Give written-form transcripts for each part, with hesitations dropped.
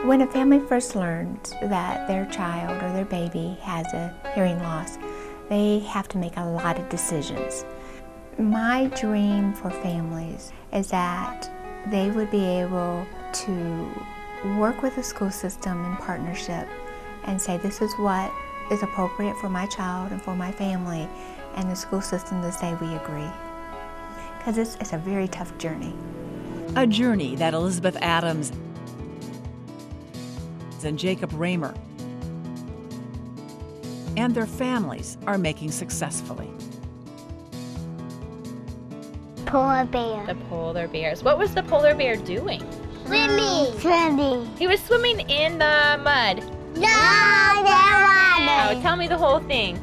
When a family first learns that their child or their baby has a hearing loss, they have to make a lot of decisions. My dream for families is that they would be able to work with the school system in partnership and say, this is what is appropriate for my child and for my family, and the school system to say we agree. Because it's a very tough journey. A journey that Elizabeth Adams and Jacob Raymer and their families are making successfully. Polar bear. The polar bears. What was the polar bear doing? Swimming. He was swimming in the mud. No, there Oh, tell me the whole thing.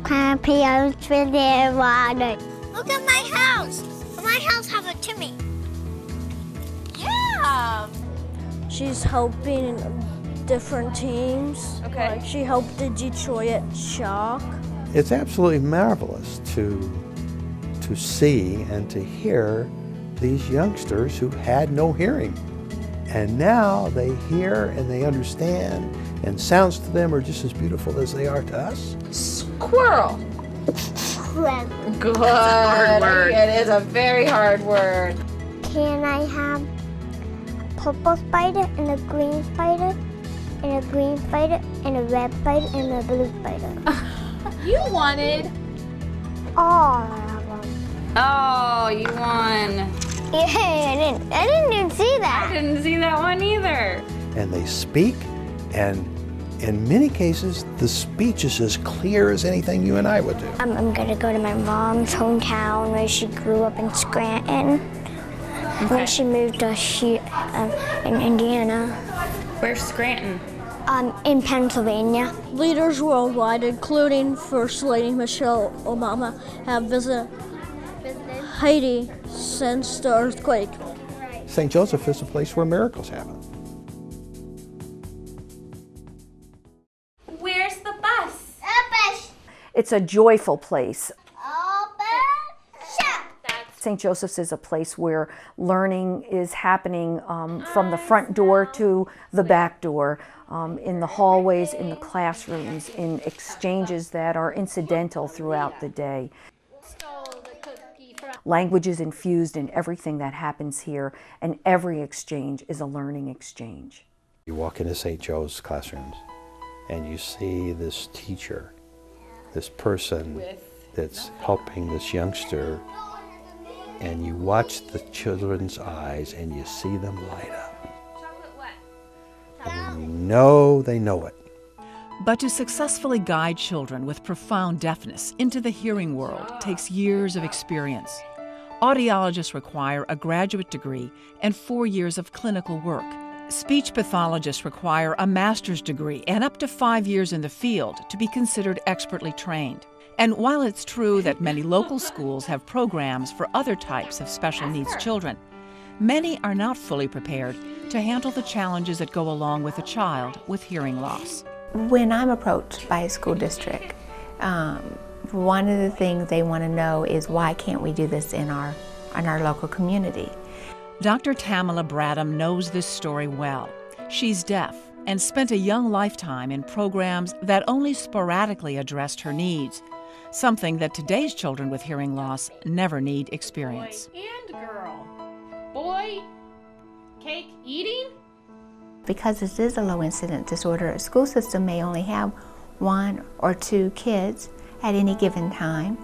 Bears in the water. Look at my house. My house has a chimney. Yeah. She's helping different teams. Okay. Like she helped the Detroit Shock. It's absolutely marvelous to see and to hear these youngsters who had no hearing. And now they hear and they understand, and sounds to them are just as beautiful as they are to us. Squirrel. Good. Hard word. It is a very hard word. Can I have a purple spider and a green spider and a green spider and a red spider and a blue spider? You wanted. All of them. Oh, you won. Yeah, I didn't even see that. I didn't see that one either. And they speak, and in many cases, the speech is as clear as anything you and I would do. I'm gonna go to my mom's hometown where she grew up in Scranton. When she moved to in Indiana. Where's Scranton? In Pennsylvania. Leaders worldwide, including First Lady Michelle Obama, have visited Haiti since the earthquake. St. Joseph is a place where miracles happen. Where's the bus? It's a joyful place. Open shop. St. Joseph's is a place where learning is happening from the front door to the back door, in the hallways, in the classrooms, in exchanges that are incidental throughout the day. Language is infused in everything that happens here, and every exchange is a learning exchange. You walk into St. Joe's classrooms and you see this teacher, this person that's helping this youngster, and you watch the children's eyes and you see them light up. And you know they know it. But to successfully guide children with profound deafness into the hearing world takes years of experience. Audiologists require a graduate degree and 4 years of clinical work. Speech pathologists require a master's degree and up to 5 years in the field to be considered expertly trained. And while it's true that many local schools have programs for other types of special needs children, many are not fully prepared to handle the challenges that go along with a child with hearing loss. When I'm approached by a school district, one of the things they want to know is, why can't we do this in our local community? Dr. Tamala Bradham knows this story well. She's deaf and spent a young lifetime in programs that only sporadically addressed her needs, something that today's children with hearing loss never need experience. Boy and girl. Boy, cake eating? Because this is a low incident disorder, a school system may only have 1 or 2 kids at any given time,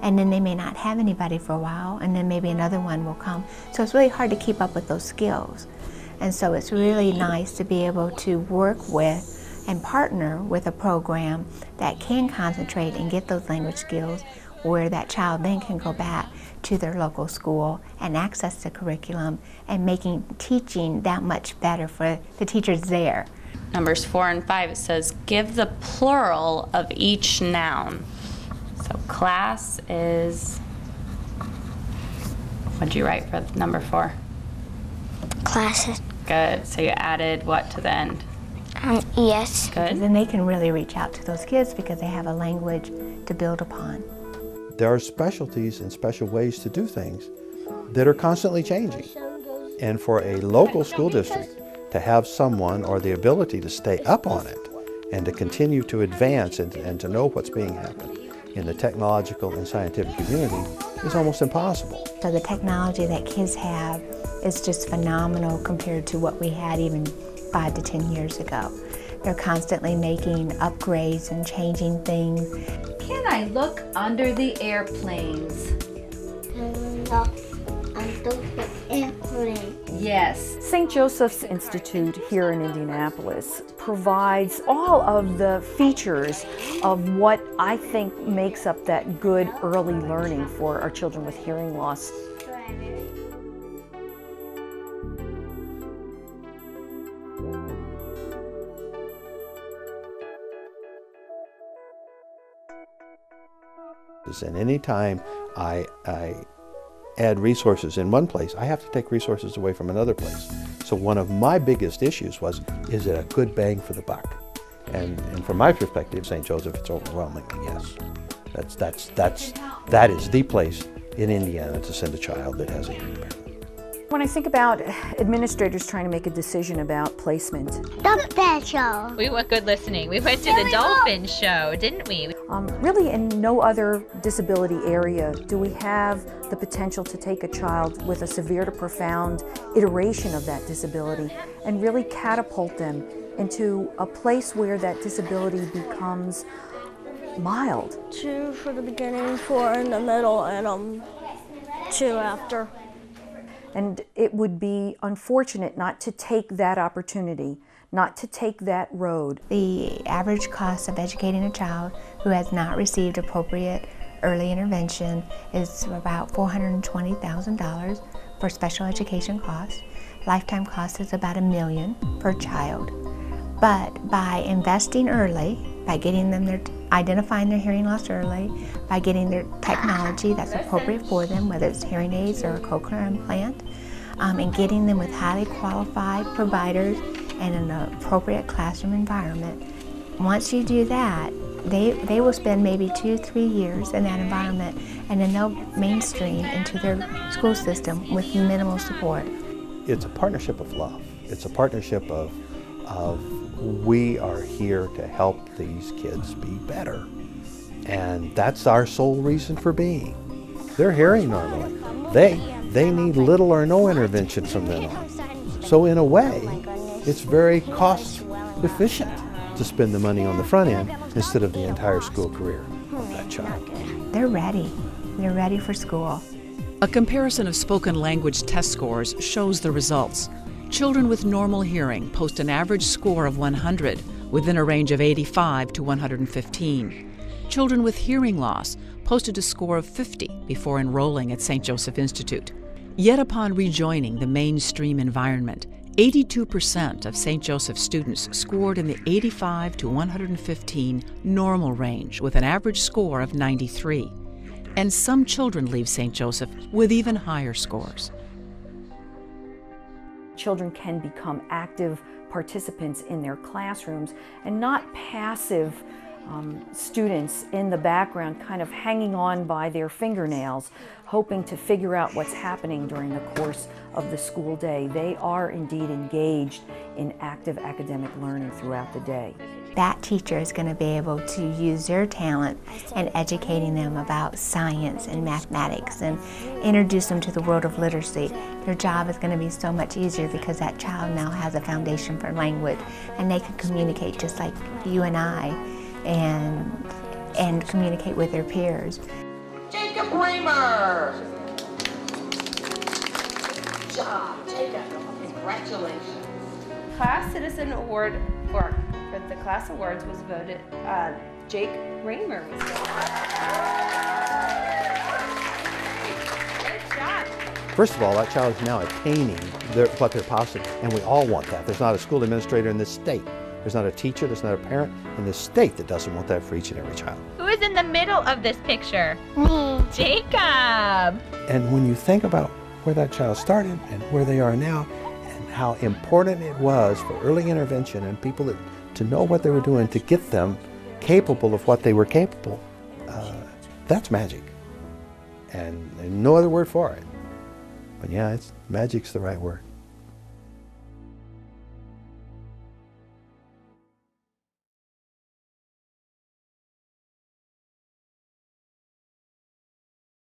and then they may not have anybody for a while, and then maybe another one will come. So it's really hard to keep up with those skills. And so it's really nice to be able to work with and partner with a program that can concentrate and get those language skills, where that child then can go back to their local school and access the curriculum and making teaching that much better for the teachers there. Numbers 4 and 5, it says, give the plural of each noun. So class is, what'd you write for number 4? Classes. Good, so you added what to the end? Yes. Good. And then they can really reach out to those kids because they have a language to build upon. There are specialties and special ways to do things that are constantly changing. And for a local school district to have someone or the ability to stay up on it and to continue to advance and to know what's being happened in the technological and scientific community is almost impossible. So the technology that kids have is just phenomenal compared to what we had even 5 to 10 years ago. They're constantly making upgrades and changing things. Can I look under the airplanes? Under the airplane. Yes. St. Joseph's Institute here in Indianapolis provides all of the features of what I think makes up that good early learning for our children with hearing loss. And anytime I add resources in one place, I have to take resources away from another place. So one of my biggest issues was, is it a good bang for the buck? And from my perspective, St. Joseph, it's overwhelmingly yes. That is the place in Indiana to send a child that has a hearing impairment. When I think about administrators trying to make a decision about placement, The Pet Show. We were good listening. We went to the Dolphin Show, didn't we? really in no other disability area do we have the potential to take a child with a severe to profound iteration of that disability and really catapult them into a place where that disability becomes mild. 2 for the beginning, 4 in the middle, and 2 after. And it would be unfortunate not to take that opportunity, not to take that road. The average cost of educating a child who has not received appropriate early intervention is about $420,000 for special education costs. Lifetime cost is about $1 million per child. But by investing early, by getting them identifying their hearing loss early, by getting their technology that's appropriate for them, whether it's hearing aids or a cochlear implant, and getting them with highly qualified providers and an appropriate classroom environment. Once you do that, they will spend maybe 2-3 years in that environment, and then they'll mainstream into their school system with minimal support. It's a partnership of love. It's a partnership of we are here to help these kids be better. And that's our sole reason for being. They're hearing normally. They need little or no intervention from then on. So in a way, it's very cost efficient to spend the money on the front end instead of the entire school career of that child. They're ready. They're ready for school. A comparison of spoken language test scores shows the results. Children with normal hearing post an average score of 100 within a range of 85 to 115. Children with hearing loss posted a score of 50 before enrolling at St. Joseph Institute. Yet upon rejoining the mainstream environment, 82% of St. Joseph students scored in the 85 to 115 normal range with an average score of 93. And some children leave St. Joseph with even higher scores. Children can become active participants in their classrooms and not passive students in the background kind of hanging on by their fingernails, hoping to figure out what's happening during the course of the school day. They are indeed engaged in active academic learning throughout the day. That teacher is going to be able to use their talent in educating them about science and mathematics and introduce them to the world of literacy. Their job is going to be so much easier because that child now has a foundation for language, and they can communicate just like you and I and communicate with their peers. Jacob Raymer! Good job, Jacob. Congratulations. Class Citizen Award for the class awards was voted, Jake Raymer was voted. Good job. First of all, that child is now attaining what they're possible, and we all want that. There's not a school administrator in this state, there's not a teacher, there's not a parent in this state that doesn't want that for each and every child. Who is in the middle of this picture? Me. Jacob! And when you think about where that child started and where they are now, and how important it was for early intervention and people to know what they were doing to get them capable of what they were capable, that's magic. And no other word for it. But yeah, magic's the right word.